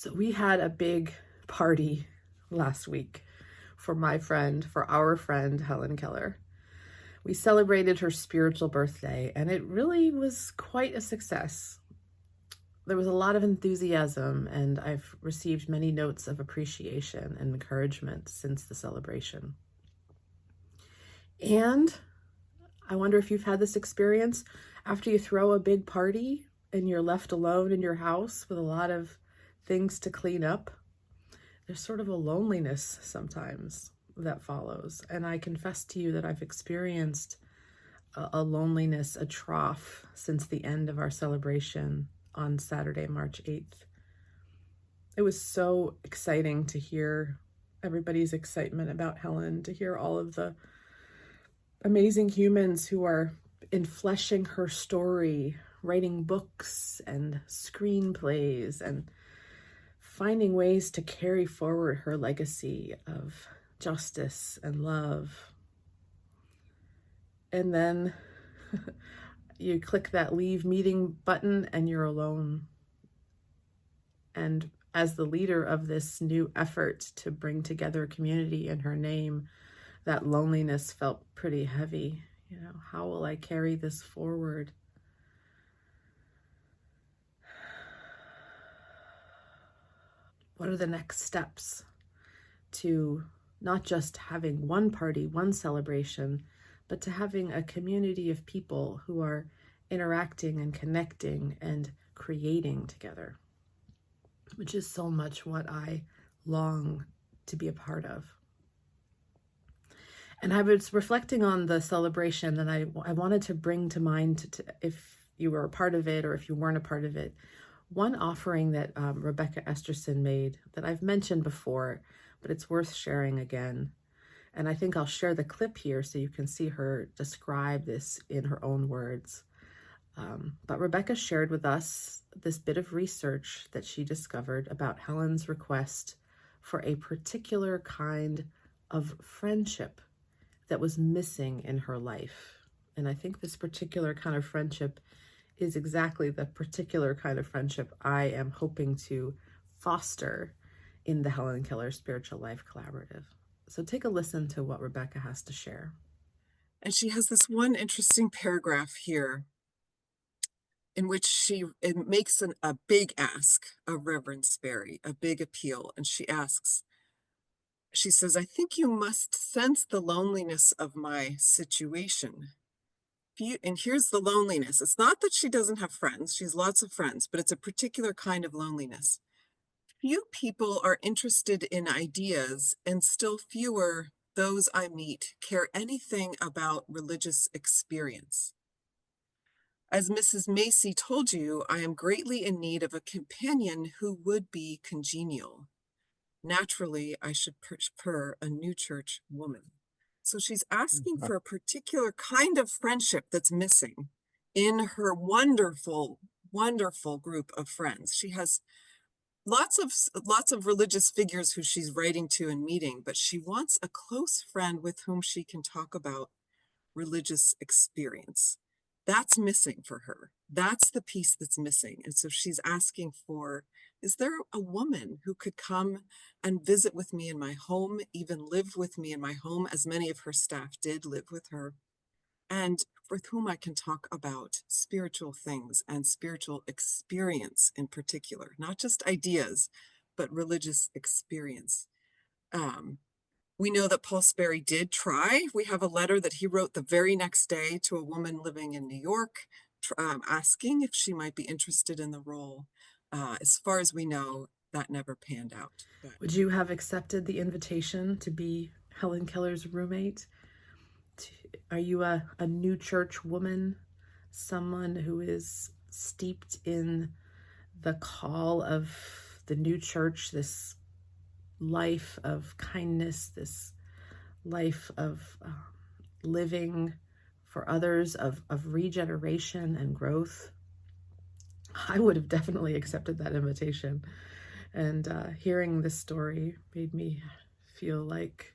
So we had a big party last week for our friend, Helen Keller. We celebrated her spiritual birthday, and it really was quite a success. There was a lot of enthusiasm, and I've received many notes of appreciation and encouragement since the celebration. And I wonder if you've had this experience after you throw a big party and you're left alone in your house with a lot of things to clean up. There's sort of a loneliness sometimes that follows. And I confess to you that I've experienced a loneliness, a trough since the end of our celebration on Saturday, March 8th. It was so exciting to hear everybody's excitement about Helen, to hear all of the amazing humans who are enfleshing her story, writing books and screenplays and finding ways to carry forward her legacy of justice and love. And then you click that leave meeting button and you're alone. And as the leader of this new effort to bring together community in her name, that loneliness felt pretty heavy. How will I carry this forward? What are the next steps to not just having one party, one celebration, but to having a community of people who are interacting and connecting and creating together, which is so much what I long to be a part of. And I was reflecting on the celebration, and I wanted to bring to mind, if you were a part of it or if you weren't a part of it, one offering that Rebecca Esterson made that I've mentioned before, but it's worth sharing again. And I think I'll share the clip here so you can see her describe this in her own words. But Rebecca shared with us this bit of research that she discovered about Helen's request for a particular kind of friendship that was missing in her life. And I think this particular kind of friendship is exactly the particular kind of friendship I am hoping to foster in the Helen Keller Spiritual Life Collaborative. So take a listen to what Rebecca has to share. And she has this one interesting paragraph here in which it makes a big ask of Reverend Sperry, a big appeal. And she says, I think you must sense the loneliness of my situation. And here's the loneliness. It's not that she doesn't have friends. She has lots of friends, but it's a particular kind of loneliness. Few people are interested in ideas, and still fewer those I meet care anything about religious experience. As Mrs. Macy told you, I am greatly in need of a companion who would be congenial. Naturally, I should prefer a new church woman. So she's asking for a particular kind of friendship that's missing in her wonderful, wonderful group of friends. She has lots of religious figures who she's writing to and meeting, but she wants a close friend with whom she can talk about religious experience. That's missing for her. That's the piece that's missing. And so she's asking for, is there a woman who could come and visit with me in my home, even live with me in my home, as many of her staff did live with her, and with whom I can talk about spiritual things and spiritual experience in particular, not just ideas, but religious experience. We know that Paul Sperry did try. We have a letter that he wrote the very next day to a woman living in New York, asking if she might be interested in the role. As far as we know, that never panned out. Would you have accepted the invitation to be Helen Keller's roommate? Are you a new church woman, someone who is steeped in the call of the new church, this life of kindness, this life of living for others, of regeneration and growth? I would have definitely accepted that invitation. And hearing this story made me feel like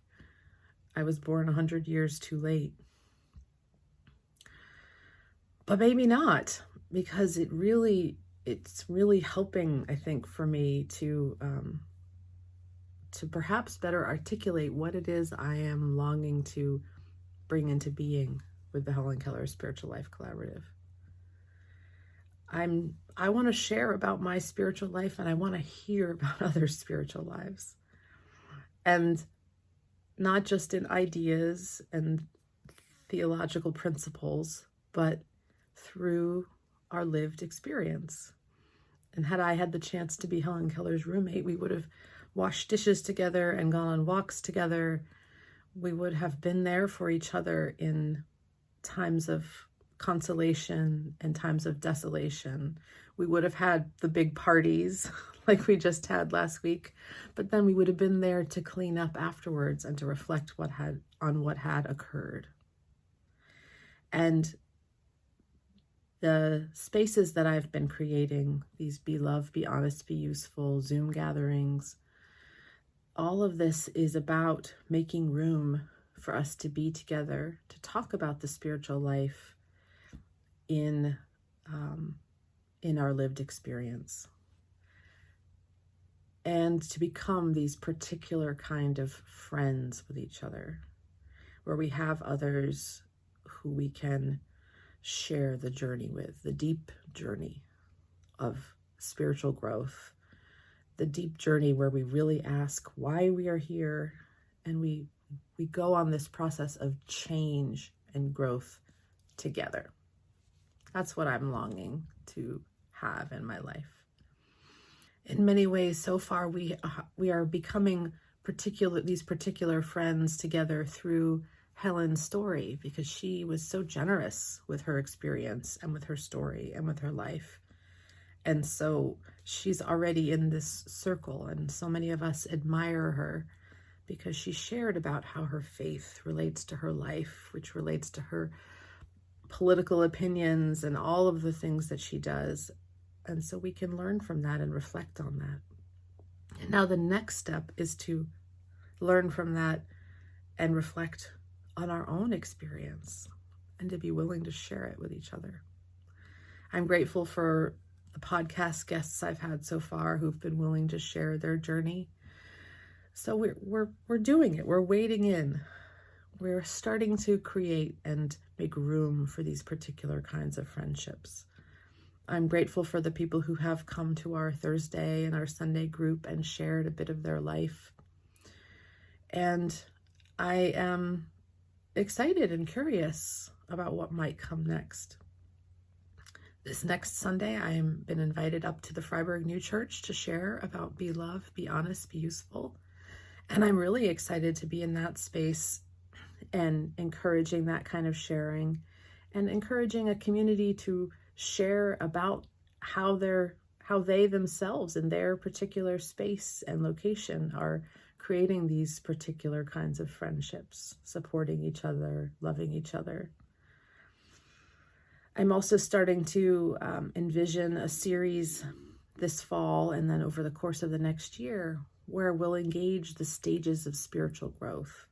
I was born 100 years too late. But maybe not, because it really it's really helping, I think, for me to perhaps better articulate what it is I am longing to bring into being with the Helen Keller Spiritual Life Collaborative. I want to share about my spiritual life, and I want to hear about other spiritual lives. And not just in ideas and theological principles, but through our lived experience. And had I had the chance to be Helen Keller's roommate, we would have washed dishes together and gone on walks together. We would have been there for each other in times of consolation and times of desolation. We would have had the big parties like we just had last week, but then we would have been there to clean up afterwards and to reflect on what had occurred. And the spaces that I've been creating, these Be Love, Be Honest, Be Useful Zoom gatherings, all of this is about making room for us to be together, to talk about the spiritual life in our lived experience, and to become these particular kind of friends with each other, where we have others who we can share the journey with, the deep journey of spiritual growth, the deep journey where we really ask why we are here, and we go on this process of change and growth together. That's what I'm longing to have in my life. In many ways, so far, we are becoming these particular friends together through Helen's story, because she was so generous with her experience and with her story and with her life. And so she's already in this circle, and so many of us admire her because she shared about how her faith relates to her life, which relates to her political opinions and all of the things that she does. And so we can learn from that and reflect on that. And now the next step is to learn from that and reflect on our own experience and to be willing to share it with each other. I'm grateful for the podcast guests I've had so far who've been willing to share their journey. So we're doing it. We're wading in. We're starting to create and make room for these particular kinds of friendships. I'm grateful for the people who have come to our Thursday and our Sunday group and shared a bit of their life. And I am excited and curious about what might come next. This next Sunday, I have been invited up to the Freiburg New Church to share about Be Love, Be Honest, Be Useful. And I'm really excited to be in that space and encouraging that kind of sharing and encouraging a community to share about how they themselves in their particular space and location are creating these particular kinds of friendships, supporting each other, loving each other. I'm also starting to envision a series this fall and then over the course of the next year where we'll engage the stages of spiritual growth.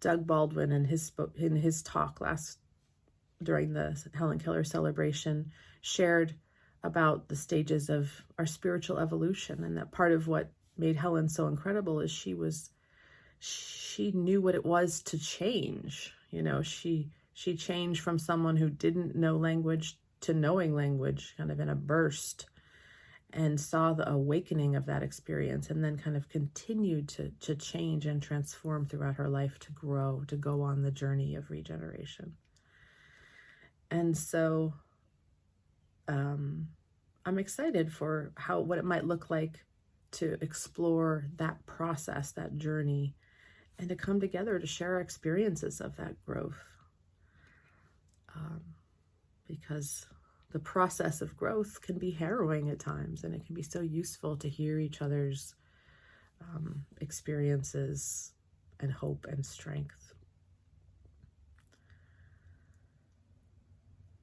Doug Baldwin in his talk during the Helen Keller celebration shared about the stages of our spiritual evolution, and that part of what made Helen so incredible is she knew what it was to change. She changed from someone who didn't know language to knowing language kind of in a burst, and saw the awakening of that experience, and then kind of continued to change and transform throughout her life, to grow, to go on the journey of regeneration. And so I'm excited for what it might look like to explore that process, that journey, and to come together to share our experiences of that growth. Because the process of growth can be harrowing at times, and it can be so useful to hear each other's experiences and hope and strength.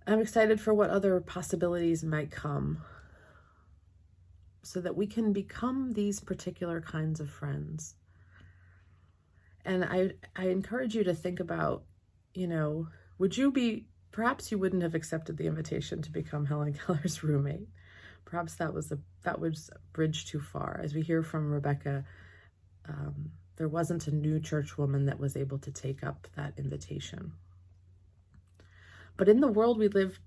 I'm excited for what other possibilities might come so that we can become these particular kinds of friends. And I encourage you to think about, perhaps you wouldn't have accepted the invitation to become Helen Keller's roommate, perhaps that was a bridge too far. As we hear from Rebecca, there wasn't a new church woman that was able to take up that invitation. But in the world we live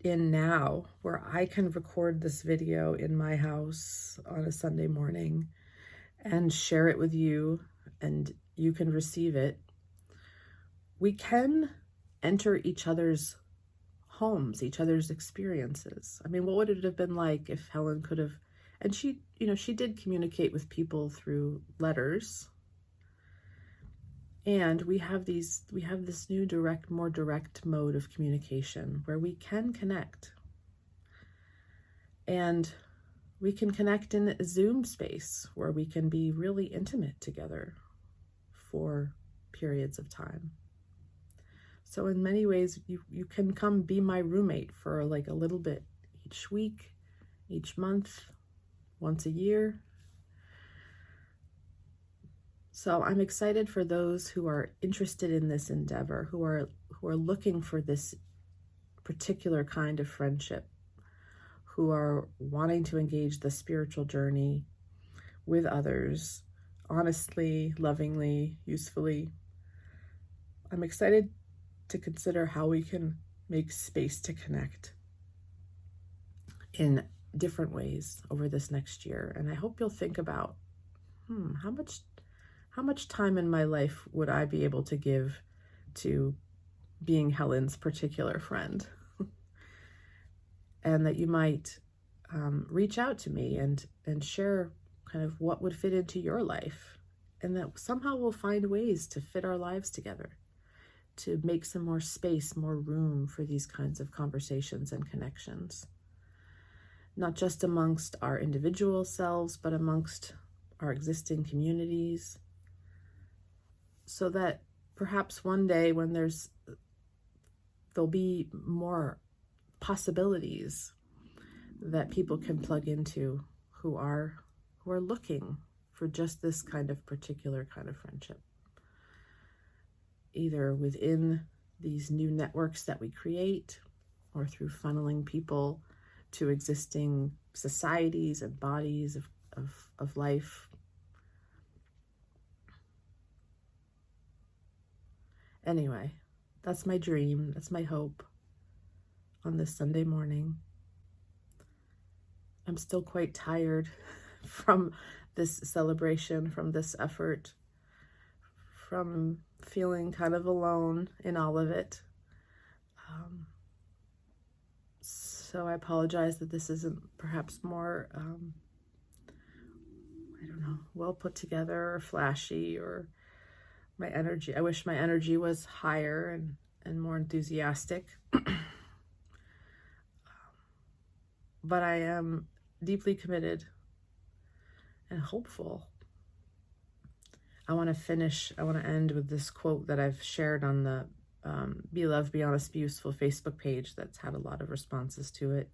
in now, where I can record this video in my house on a Sunday morning and share it with you, and you can receive it, we can enter each other's homes, each other's experiences. I mean, what would it have been like if Helen could have, and she did communicate with people through letters. And we have this new more direct mode of communication where we can connect. And we can connect in a Zoom space where we can be really intimate together for periods of time. So in many ways, you can come be my roommate for like a little bit each week, each month, once a year. So I'm excited for those who are interested in this endeavor, who are looking for this particular kind of friendship, who are wanting to engage the spiritual journey with others, honestly, lovingly, usefully. I'm excited to consider how we can make space to connect in different ways over this next year. And I hope you'll think about, how much time in my life would I be able to give to being Helen's particular friend? And that you might reach out to me and share kind of what would fit into your life, and that somehow we'll find ways to fit our lives together, to make some more space, more room for these kinds of conversations and connections, not just amongst our individual selves, but amongst our existing communities, so that perhaps one day when there'll be more possibilities that people can plug into who are looking for just this kind of particular kind of friendship, either within these new networks that we create or through funneling people to existing societies and bodies of life. Anyway, that's my dream, that's my hope on this Sunday morning. I'm still quite tired from this celebration, from this effort, from feeling kind of alone in all of it. So I apologize that this isn't perhaps more, well put together or flashy, or my energy. I wish my energy was higher and more enthusiastic. But I am deeply committed and hopeful. I want to end with this quote that I've shared on the Be Loved, Be Honest, Be Useful Facebook page that's had a lot of responses to it,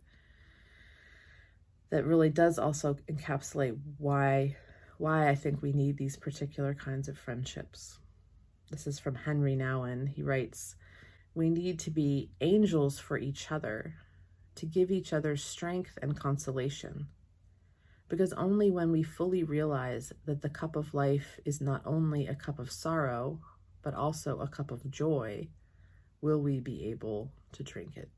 that really does also encapsulate why I think we need these particular kinds of friendships. This is from Henry Nouwen. He writes, "We need to be angels for each other, to give each other strength and consolation. Because only when we fully realize that the cup of life is not only a cup of sorrow, but also a cup of joy, will we be able to drink it."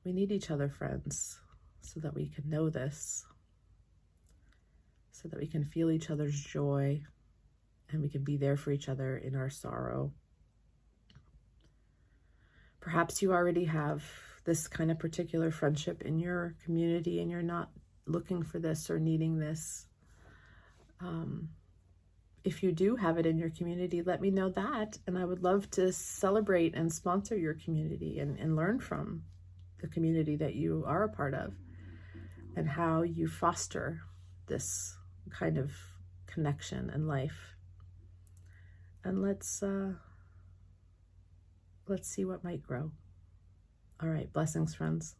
We need each other, friends, so that we can know this, so that we can feel each other's joy, and we can be there for each other in our sorrow. Perhaps you already have this kind of particular friendship in your community and you're not looking for this or needing this. If you do have it in your community, let me know that, and I would love to celebrate and sponsor your community and learn from the community that you are a part of and how you foster this kind of connection and life. And let's see what might grow. All right, blessings, friends.